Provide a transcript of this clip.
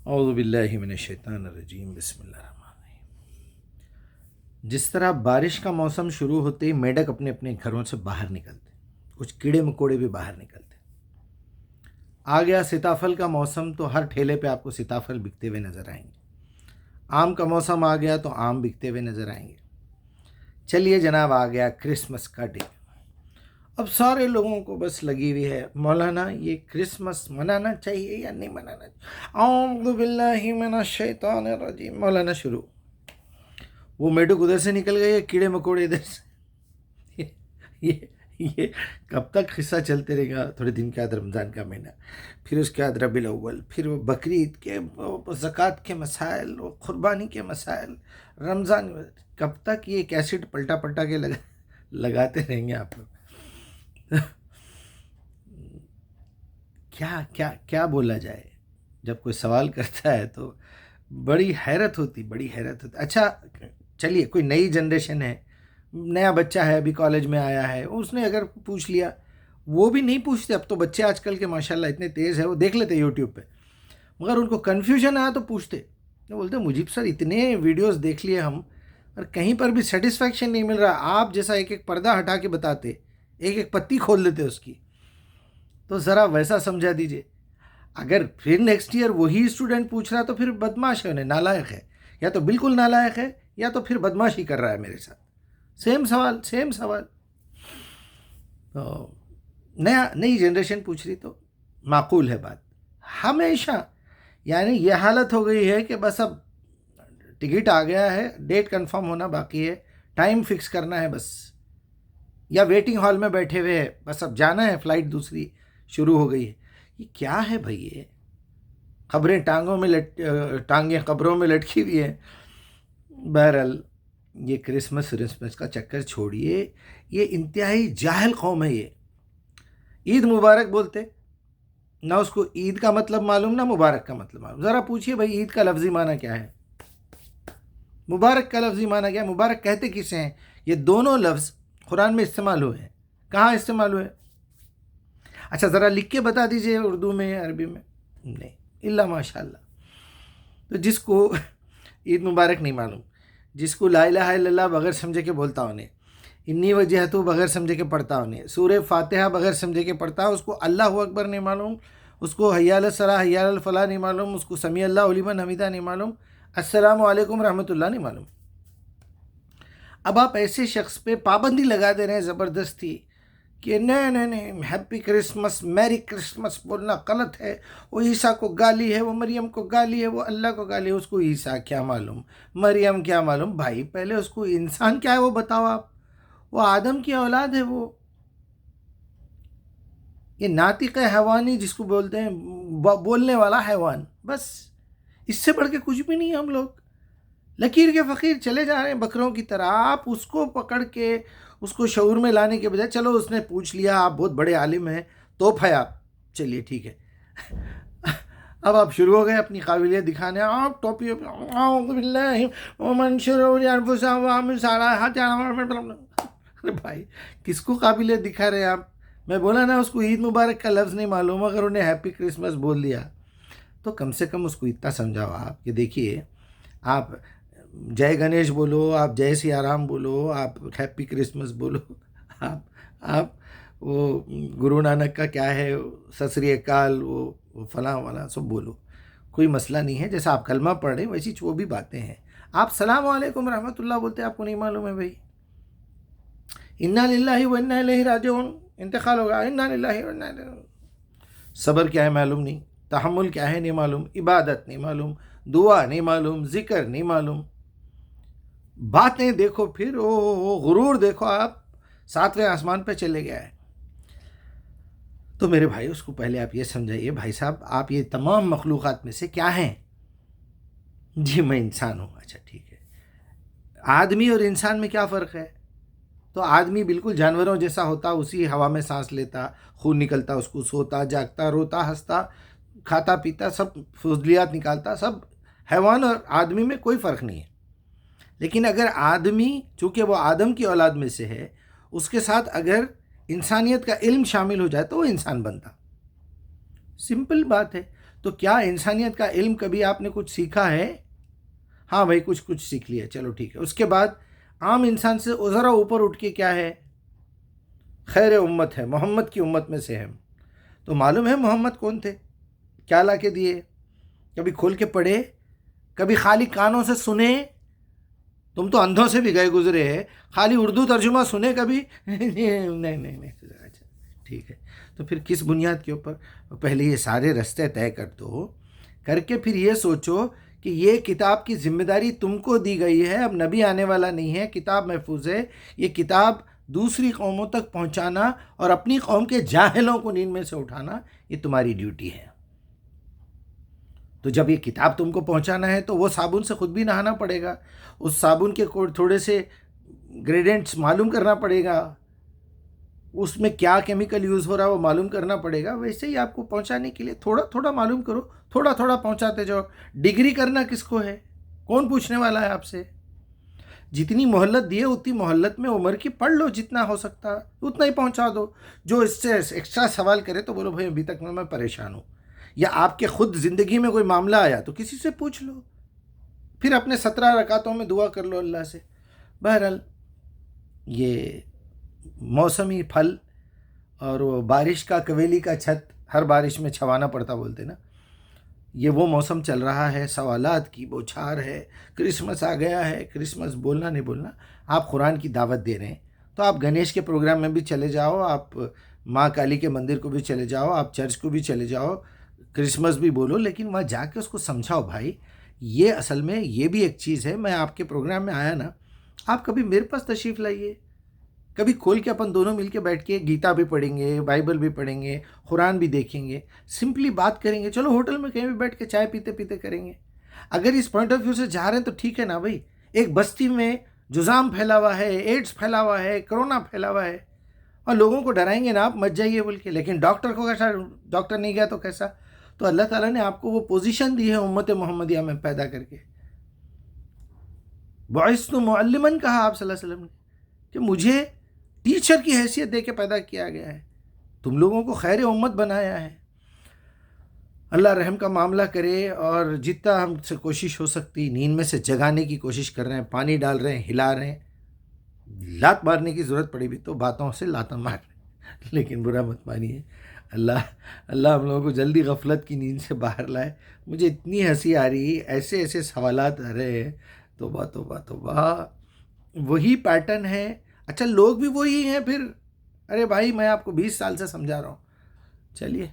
اعوذ باللہ من الشیطان الرجیم، بسم اللہ الرحمن الرحیم۔ جس طرح بارش کا موسم شروع ہوتے ہی میڈک اپنے اپنے گھروں سے باہر نکلتے، کچھ کیڑے مکوڑے بھی باہر نکلتے۔ آ گیا سیتافل کا موسم تو ہر ٹھیلے پہ آپ کو سیتافل بکتے ہوئے نظر آئیں گے۔ آم کا موسم آ گیا تو آم بکتے ہوئے نظر آئیں گے۔ چلیے جناب، آ گیا کرسمس کا ڈے۔ اب سارے لوگوں کو بس لگی ہوئی ہے، مولانا یہ کرسمس منانا چاہیے یا نہیں منانا چاہیے؟ اعوذ باللہ من الشیطان الرجیم، مولانا شروع۔ وہ میڈک ادھر سے نکل گئے، کیڑے مکوڑے ادھر سے۔ یہ کب تک قصہ چلتے رہے گا؟ تھوڑے دن کے بعد رمضان کا مہینہ، پھر اس کے بعد ربیع الاول، پھر وہ بقرعید کے زکوٰۃ کے مسائل، وہ قربانی کے مسائل، رمضان۔ کب تک یہ کیسٹ پلٹا پلٹا کے لگاتے رہیں گے آپ لوگ؟ کیا بولا جائے؟ جب کوئی سوال کرتا ہے تو بڑی حیرت ہوتی۔ اچھا چلیے، کوئی نئی جنریشن ہے، نیا بچہ ہے، ابھی کالج میں آیا ہے، اس نے اگر پوچھ لیا، وہ بھی نہیں پوچھتے۔ اب تو بچے آج کل کے ماشاءاللہ اتنے تیز ہیں، وہ دیکھ لیتے یوٹیوب پہ، مگر ان کو کنفیوژن آیا تو پوچھتے۔ وہ بولتے مجیب سر اتنے ویڈیوز دیکھ لیے ہم، اور کہیں پر بھی سیٹسفیکشن نہیں مل رہا۔ آپ جیسا ایک ایک پردہ ہٹا کے بتاتے، ایک ایک پتی کھول دیتے اس کی، تو ذرا ویسا سمجھا دیجئے۔ اگر پھر نیکسٹ ایئر وہی اسٹوڈنٹ پوچھ رہا تو پھر بدماش ہے، انہیں نالائق ہے، یا تو بالکل نالائق ہے یا تو پھر بدماشی کر رہا ہے میرے ساتھ۔ سیم سوال۔ تو نئی جنریشن پوچھ رہی تو معقول ہے بات۔ ہمیشہ یعنی یہ حالت ہو گئی ہے کہ بس اب ٹکٹ آ گیا ہے، ڈیٹ کنفرم ہونا باقی ہے، ٹائم فکس کرنا ہے بس، یا ویٹنگ ہال میں بیٹھے ہوئے ہیں، بس اب جانا ہے، فلائٹ دوسری شروع ہو گئی ہے۔ یہ کیا ہے بھائی؟ یہ خبریں ٹانگیں قبروں میں لٹکی ہوئی ہیں۔ بہرحال یہ کرسمس کا چکر چھوڑیے، یہ انتہائی جاہل قوم ہے۔ یہ عید مبارک بولتے، نہ اس کو عید کا مطلب معلوم، نہ مبارک کا مطلب معلوم۔ ذرا پوچھئے بھائی عید کا لفظی معنی کیا ہے، مبارک کا لفظی معنی کیا ہے، مبارک کہتے کسے ہیں؟ یہ دونوں لفظ قرآن میں استعمال ہوئے ہیں، کہاں استعمال ہوئے؟ اچھا ذرا لکھ کے بتا دیجئے، اردو میں، عربی میں؟ نہیں، الا ماشاء اللہ۔ تو جس کو عید مبارک نہیں معلوم، جس کو لا الہ الا اللہ بغیر سمجھے کے بولتا ہونے، انی وجہتو بغیر سمجھے کے پڑھتا ہونے، سورہ فاتحہ بغیر سمجھے کے پڑھتا، اس کو اللہ اکبر نہیں معلوم، اس کو حی علی الصلاۃ حی علی الفلاح نہیں معلوم، اس کو سمیع اللہ لمن حمیدہ نہیں معلوم، السلام علیکم رحمۃ اللہ نہیں معلوم۔ اب آپ ایسے شخص پہ پابندی لگا دے رہے ہیں زبردستی کہ نہیں، ہیپی کرسمس، میری کرسمس بولنا غلط ہے، وہ عیسیٰ کو گالی ہے، وہ مریم کو گالی ہے، وہ اللہ کو گالی ہے۔ اس کو عیسیٰ کیا معلوم، مریم کیا معلوم؟ بھائی پہلے اس کو انسان کیا ہے وہ بتاؤ آپ۔ وہ آدم کی اولاد ہے، وہ یہ ناطق حیوانی جس کو بولتے ہیں، بولنے والا حیوان، بس اس سے بڑھ کے کچھ بھی نہیں۔ ہم لوگ لکیر کے فقیر چلے جا رہے ہیں بکروں کی طرح۔ آپ اس کو پکڑ کے اس کو شعور میں لانے کے بجائے، چلو اس نے پوچھ لیا، آپ بہت بڑے عالم ہیں، توپ ہے آپ، چلیے ٹھیک ہے۔ اب آپ شروع ہو گئے اپنی قابلیت دکھانے، آپ ٹوپی اعوذ باللہ ومن شرور انفسہم ومن سیئات اعمالہم۔ ارے بھائی کس کو قابلیت دکھا رہے ہیں آپ؟ میں بولا نا اس کو عید مبارک کا لفظ نہیں معلوم، اگر انہیں ہیپی کرسمس بول دیا تو کم سے کم اس کو اتنا سمجھاؤ آپ کہ دیکھیے، آپ جے گنیش بولو، آپ جے سیا رام بولو، آپ ہیپی کرسمس بولو، آپ وہ گرو نانک کا کیا ہے، ست سری اکال، وہ فلاں والا سب بولو، کوئی مسئلہ نہیں ہے۔ جیسا آپ کلمہ پڑھ رہے ہیں ویسی وہ بھی باتیں ہیں۔ آپ السلام علیکم رحمۃ اللہ بولتے، آپ کو نہیں معلوم ہے بھائی؟ انا للہ و انا الیہ راجعون، انتقال ہوگا، انا للہ و انا الیہ۔ صبر کیا ہے معلوم نہیں، تحمل کیا ہے نہیں معلوم، عبادت نہیں معلوم، دعا نہیں معلوم، ذکر نہیں معلوم، باتیں دیکھو، پھر وہ غرور دیکھو، آپ 7ویں آسمان پہ چلے گیا ہے۔ تو میرے بھائی اس کو پہلے آپ یہ سمجھائیے، بھائی صاحب آپ یہ تمام مخلوقات میں سے کیا ہیں؟ جی میں انسان ہوں۔ اچھا ٹھیک ہے، آدمی اور انسان میں کیا فرق ہے؟ تو آدمی بالکل جانوروں جیسا ہوتا، اسی ہوا میں سانس لیتا، خون نکلتا اس کو، سوتا جاگتا، روتا ہنستا، کھاتا پیتا، سب فضلیات نکالتا، سب حیوان اور آدمی میں کوئی فرق نہیں ہے۔ لیکن اگر آدمی، چونکہ وہ آدم کی اولاد میں سے ہے، اس کے ساتھ اگر انسانیت کا علم شامل ہو جائے تو وہ انسان بنتا۔ سمپل بات ہے۔ تو کیا انسانیت کا علم کبھی آپ نے کچھ سیکھا ہے؟ ہاں بھائی کچھ سیکھ لیا، چلو ٹھیک ہے. اس کے بعد عام انسان سے ذرا اوپر اٹھ کے کیا ہے؟ خیر امت ہے، محمد کی امت میں سے ہم. تو معلوم ہے محمد کون تھے، کیا لا کے دیے؟ کبھی کھول کے پڑھے؟ کبھی خالی کانوں سے سنے؟ تم تو اندھوں سے بھی گئے گزرے ہیں، خالی اردو ترجمہ سنے کبھی؟ نہیں اچھا ٹھیک ہے. تو پھر کس بنیاد کے اوپر؟ پہلے یہ سارے رستے طے کر دو، کر کے پھر یہ سوچو کہ یہ کتاب کی ذمہ داری تم کو دی گئی ہے. اب نبی آنے والا نہیں ہے، کتاب محفوظ ہے. یہ کتاب دوسری قوموں تک پہنچانا اور اپنی قوم کے جاہلوں کو نیند میں سے اٹھانا، یہ تمہاری ڈیوٹی ہے. تو جب یہ کتاب تم کو پہنچانا ہے تو وہ صابن سے خود بھی نہانا پڑے گا، اس صابن کے تھوڑے سے گریڈینٹس معلوم کرنا پڑے گا، اس میں کیا کیمیکل یوز ہو رہا ہے وہ معلوم کرنا پڑے گا. ویسے ہی آپ کو پہنچانے کے لیے تھوڑا تھوڑا معلوم کرو، تھوڑا تھوڑا پہنچاتے جاؤ. ڈگری کرنا کس کو ہے؟ کون پوچھنے والا ہے آپ سے؟ جتنی مہلت دی ہے اتنی مہلت میں عمر کی پڑھ لو، جتنا ہو سکتا اتنا ہی پہنچا دو. جو اس سے ایکسٹرا سوال کرے تو بولو بھائی ابھی تک میں پریشان ہوں، یا آپ کے خود زندگی میں کوئی معاملہ آیا تو کسی سے پوچھ لو، پھر اپنے 17 رکعتوں میں دعا کر لو اللہ سے. بہرحال یہ موسمی پھل اور وہ بارش کا کویلی کا چھت ہر بارش میں چھوانا پڑتا بولتے نا، یہ وہ موسم چل رہا ہے، سوالات کی بوچھار ہے. کرسمس آ گیا ہے، کرسمس بولنا نہیں بولنا، آپ قرآن کی دعوت دے رہے ہیں تو آپ گنیش کے پروگرام میں بھی چلے جاؤ، آپ ماں کالی کے مندر کو بھی چلے جاؤ، آپ چرچ کو بھی چلے جاؤ، کرسمس بھی بولو، لیکن وہاں جا کے اس کو سمجھاؤ بھائی یہ اصل میں یہ بھی ایک چیز ہے. میں آپ کے پروگرام میں آیا نا، آپ کبھی میرے پاس تشریف لائیے، کبھی کھول کے اپن دونوں مل کے بیٹھ کے گیتا بھی پڑھیں گے، بائبل بھی پڑھیں گے، قرآن بھی دیکھیں گے، سمپلی بات کریں گے. چلو ہوٹل میں کہیں بھی بیٹھ کے چائے پیتے پیتے کریں گے. اگر اس پوائنٹ آف ویو سے جا رہے ہیں تو ٹھیک ہے نا بھائی. ایک بستی میں جزام پھیلا ہوا ہے، ایڈس پھیلا ہوا ہے، کرونا پھیلا ہوا ہے، اور لوگوں کو ڈرائیں گے نا آپ مت جائیے بول کے، لیکن ڈاکٹر کو کیسا؟ ڈاکٹر نہیں گیا تو کیسا؟ تو اللہ تعالیٰ نے آپ کو وہ پوزیشن دی ہے امت محمدیہ میں پیدا کر کے. بعثت معلما کہا آپ صلی اللہ علیہ وسلم نے کہ مجھے ٹیچر کی حیثیت دے کے پیدا کیا گیا ہے، تم لوگوں کو خیر امت بنایا ہے. اللہ رحم کا معاملہ کرے، اور جتنا ہم سے کوشش ہو سکتی نیند میں سے جگانے کی کوشش کر رہے ہیں، پانی ڈال رہے ہیں، ہلا رہے ہیں، لات مارنے کی ضرورت پڑی بھی تو باتوں سے لاتا مار رہے ہیں، لیکن برا مت مانیے. اللہ ہم لوگوں کو جلدی غفلت کی نیند سے باہر لائے. مجھے اتنی ہنسی آ رہی، ایسے سوالات آ رہے ہیں، توبہ وہی پیٹرن ہے. اچھا لوگ بھی وہی ہیں پھر؟ ارے بھائی میں آپ کو 20 سال سے سمجھا رہا ہوں. چلیے